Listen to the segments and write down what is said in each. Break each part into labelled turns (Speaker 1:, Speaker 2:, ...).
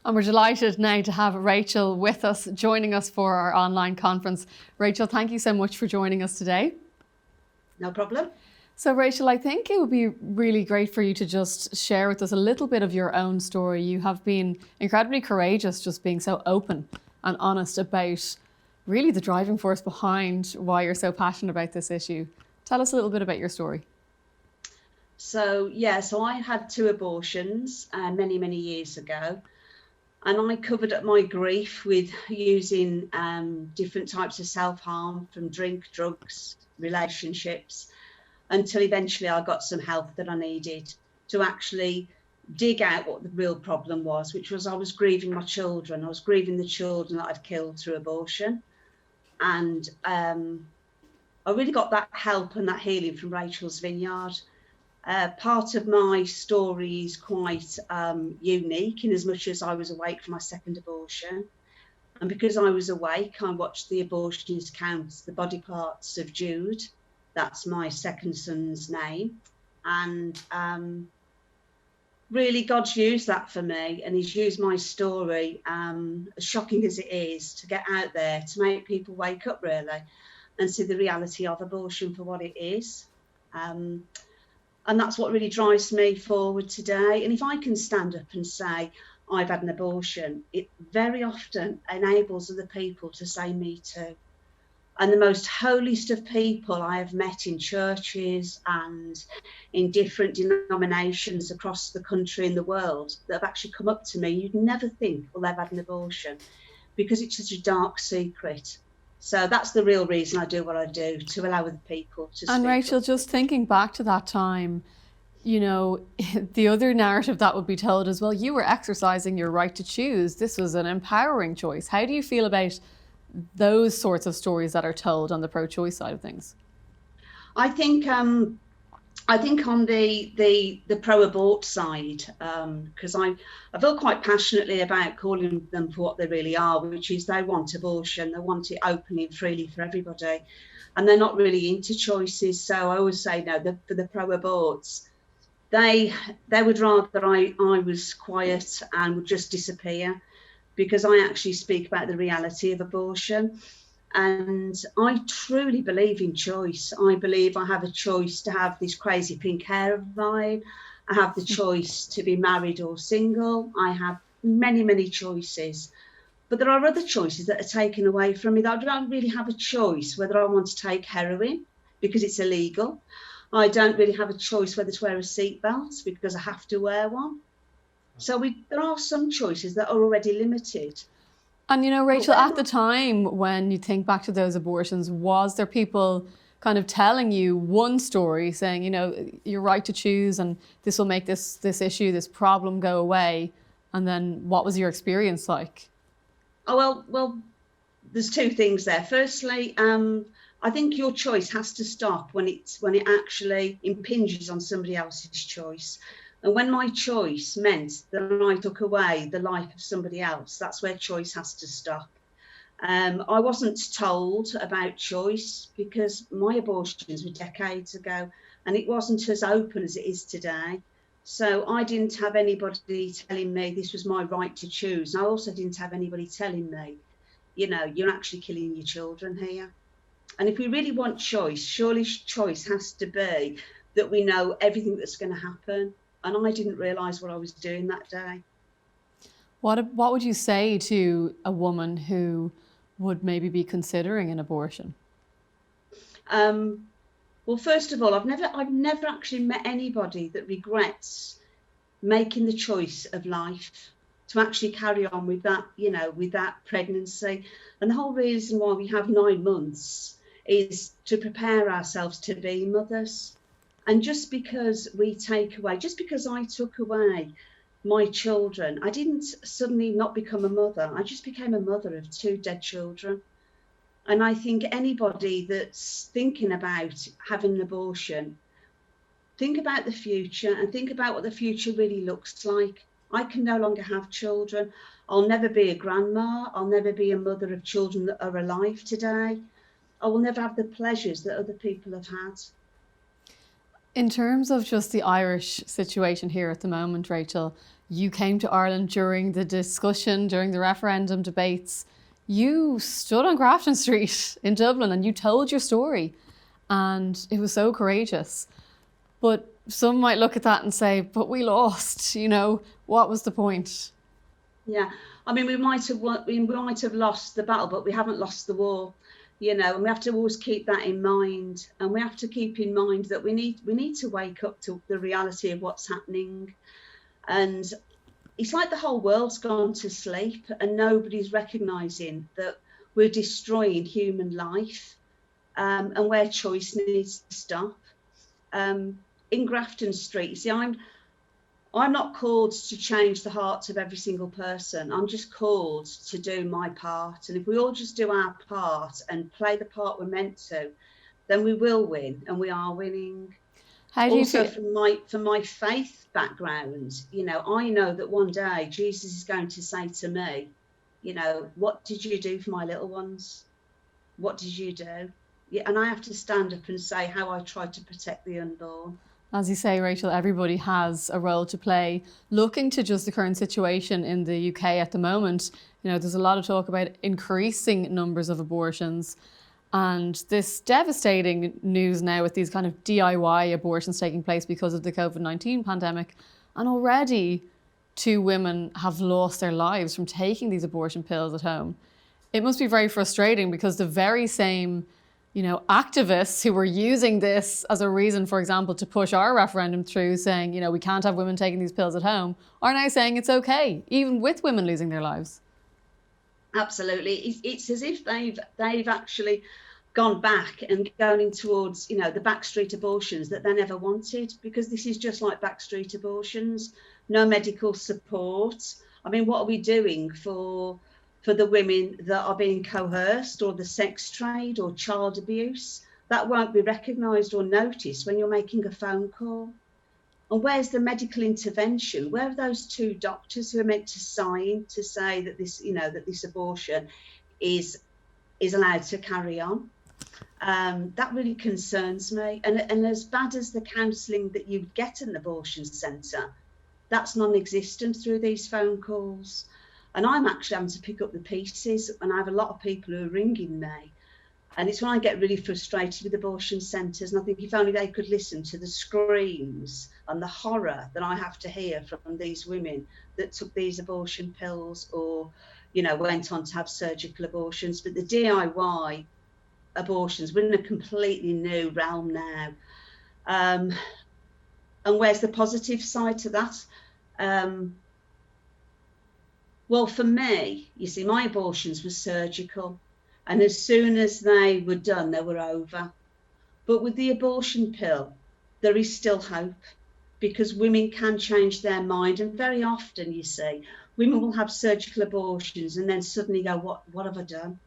Speaker 1: And we're delighted now to have Rachel with us, joining us for our online conference. Rachel, thank you so much for joining us today.
Speaker 2: No problem.
Speaker 1: So Rachel, I think it would be really great for you to just share with us a little bit of your own story. You have been incredibly courageous, just being so open and honest about really the driving force behind why you're so passionate about this issue. Tell us a little bit about your story.
Speaker 2: So I had 2 abortions many, many years ago. And I covered up my grief with using different types of self-harm, from drink, drugs, relationships, until eventually I got some help that I needed to actually dig out what the real problem was, which was I was grieving my children. I was grieving the children that I'd killed through abortion. And I really got that help and that healing from Rachel's Vineyard. Part of my story is quite unique, in as much as I was awake for my second abortion. And because I was awake, I watched the abortionist count the body parts of Jude. That's my second son's name. And really, God's used that for me, and he's used my story, as shocking as it is, to get out there, to make people wake up, really, and see the reality of abortion for what it is. And that's what really drives me forward today. And if I can stand up and say, I've had an abortion, it very often enables other people to say me too. And the most holiest of people I have met in churches and in different denominations across the country and the world that have actually come up to me, you'd never think, well, they've had an abortion, because it's such a dark secret. So that's the real reason I do what I do, to allow other people to speak.
Speaker 1: And Rachel, just thinking back to that time, you know, the other narrative that would be told is, well, you were exercising your right to choose. This was an empowering choice. How do you feel about those sorts of stories that are told on the pro-choice side of things?
Speaker 2: I think on the pro-abort side, because I feel quite passionately about calling them for what they really are, which is they want abortion, they want it openly and freely for everybody, and they're not really into choices. So I always say, no, for the pro-aborts, they would rather I was quiet and would just disappear, because I actually speak about the reality of abortion. And I truly believe in choice. I believe I have a choice to have this crazy pink hair of mine. I have the choice to be married or single. I have many, many choices. But there are other choices that are taken away from me. I don't really have a choice whether I want to take heroin because it's illegal. I don't really have a choice whether to wear a seatbelt because I have to wear one. So there are some choices that are already limited.
Speaker 1: And, you know, Rachel, at the time when you think back to those abortions, was there people kind of telling you one story saying, you know, your right to choose and this will make this issue, this problem go away? And then what was your experience like?
Speaker 2: Oh, well, there's 2 things there. Firstly, I think your choice has to stop when it actually impinges on somebody else's choice. And when my choice meant that I took away the life of somebody else, that's where choice has to stop. I wasn't told about choice because my abortions were decades ago, and it wasn't as open as it is today. So I didn't have anybody telling me this was my right to choose. And I also didn't have anybody telling me, you know, you're actually killing your children here. And if we really want choice, surely choice has to be that we know everything that's going to happen. And I didn't realise what I was doing that day.
Speaker 1: What would you say to a woman who would maybe be considering an abortion?
Speaker 2: Well, first of all, I've never actually met anybody that regrets making the choice of life to actually carry on with that, you know, with that pregnancy. And the whole reason why we have 9 months is to prepare ourselves to be mothers. And just because I took away my children, I didn't suddenly not become a mother. I just became a mother of 2 dead children. And I think anybody that's thinking about having an abortion, think about the future and think about what the future really looks like. I can no longer have children. I'll never be a grandma. I'll never be a mother of children that are alive today. I will never have the pleasures that other people have had.
Speaker 1: In terms of just the Irish situation here at the moment, Rachel, you came to Ireland during the discussion, during the referendum debates. You stood on Grafton Street in Dublin and you told your story, and it was so courageous. But some might look at that and say, but we lost, what was the point?
Speaker 2: Yeah, I mean, we might have lost the battle, but we haven't lost the war, and we have to always keep that in mind. And we have to keep in mind that we need to wake up to the reality of what's happening. And it's like the whole world's gone to sleep and nobody's recognising that we're destroying human life, and where choice needs to stop. In Grafton Street, you see, I'm not called to change the hearts of every single person. I'm just called to do my part. And if we all just do our part and play the part we're meant to, then we will win, and we are winning.
Speaker 1: How do you feel?
Speaker 2: From my faith background, I know that one day Jesus is going to say to me, what did you do for my little ones? What did you do? Yeah, and I have to stand up and say how I tried to protect the unborn.
Speaker 1: As you say, Rachel, everybody has a role to play. Looking to just the current situation in the UK at the moment, there's a lot of talk about increasing numbers of abortions. And this devastating news now with these kind of DIY abortions taking place because of the COVID-19 pandemic. And already 2 women have lost their lives from taking these abortion pills at home. It must be very frustrating because the very same activists who were using this as a reason, for example, to push our referendum through, saying, we can't have women taking these pills at home, are now saying it's okay, even with women losing their lives.
Speaker 2: Absolutely. It's as if they've actually gone back and going towards, the backstreet abortions that they never wanted, because this is just like backstreet abortions, no medical support. I mean, what are we doing for the women that are being coerced, or the sex trade, or child abuse? That won't be recognised or noticed when you're making a phone call. And where's the medical intervention? Where are those 2 doctors who are meant to sign to say that this abortion is allowed to carry on? That really concerns me. And as bad as the counselling that you get in an abortion centre, that's non-existent through these phone calls. And I'm actually having to pick up the pieces, and I have a lot of people who are ringing me. And it's when I get really frustrated with abortion centres, and I think if only they could listen to the screams and the horror that I have to hear from these women that took these abortion pills, or, went on to have surgical abortions. But the DIY abortions, we're in a completely new realm now. And where's the positive side to that? Well, for me, you see, my abortions were surgical, and as soon as they were done, they were over. But with the abortion pill, there is still hope, because women can change their mind. And very often, you see, women will have surgical abortions and then suddenly go, what have I done?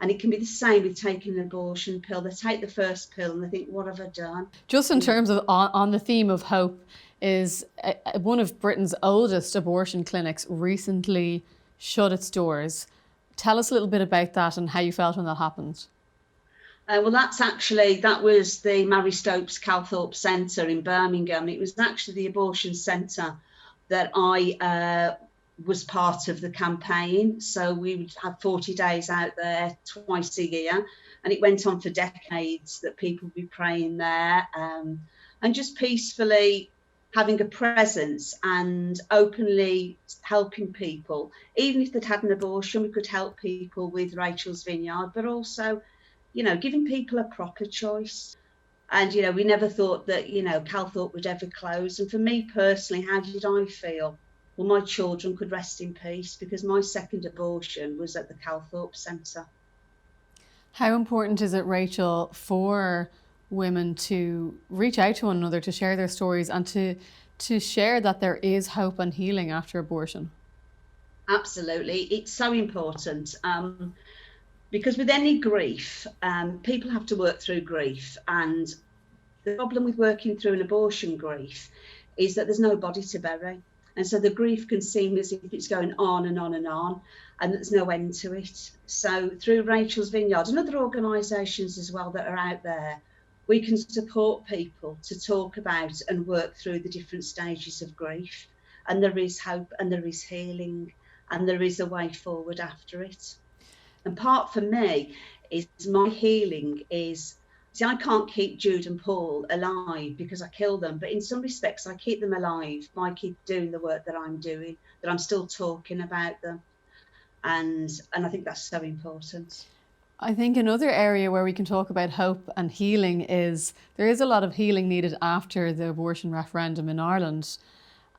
Speaker 2: And it can be the same with taking an abortion pill. They take the first pill and they think, what have I done?
Speaker 1: Just in terms of on the theme of hope, is one of Britain's oldest abortion clinics recently shut its doors. Tell us a little bit about that and how you felt when that happened.
Speaker 2: Well, that was the Mary Stopes Calthorpe Centre in Birmingham. It was actually the abortion centre that I was part of the campaign. So we would have 40 days out there twice a year, and it went on for decades that people would be praying there, and just peacefully having a presence and openly helping people. Even if they'd had an abortion, we could help people with Rachel's Vineyard, but also, giving people a proper choice. And, we never thought that, Calthorpe would ever close. And for me personally, how did I feel? Well, my children could rest in peace, because my second abortion was at the Calthorpe Centre.
Speaker 1: How important is it, Rachel, for women to reach out to one another, to share their stories, and to share that there is hope and healing after abortion?
Speaker 2: Absolutely. It's so important, because with any grief, people have to work through grief. And the problem with working through an abortion grief is that there's no body to bury. And so the grief can seem as if it's going on and on and on, and there's no end to it. So through Rachel's Vineyard and other organisations as well that are out there, we can support people to talk about and work through the different stages of grief. and there is hope, and there is healing, and there is a way forward after it. And part for me is my healing is, see, I can't keep Jude and Paul alive because I kill them, but in some respects I keep them alive by keep doing the work that I'm doing, that I'm still talking about them. And I think that's so important.
Speaker 1: I think another area where we can talk about hope and healing is there is a lot of healing needed after the abortion referendum in Ireland.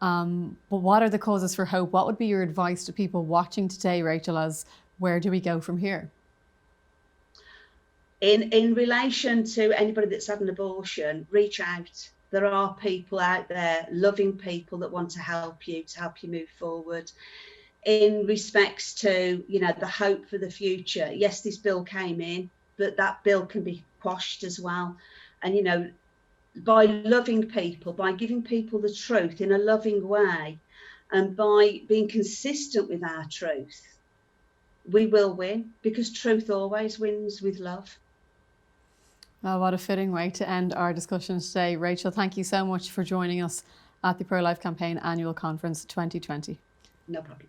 Speaker 1: But what are the causes for hope? What would be your advice to people watching today, Rachel, as where do we go from here?
Speaker 2: In relation to anybody that's had an abortion, reach out. There are people out there, loving people, that want to help you move forward. In respects to, you know, the hope for the future, yes, this bill came in, but that bill can be quashed as well. And, you know, by loving people, by giving people the truth in a loving way, and by being consistent with our truth, we will win, because truth always wins with love.
Speaker 1: Oh, what a fitting way to end our discussion today. Rachel, thank you so much for joining us at the Pro-Life Campaign Annual Conference 2020.
Speaker 2: No problem.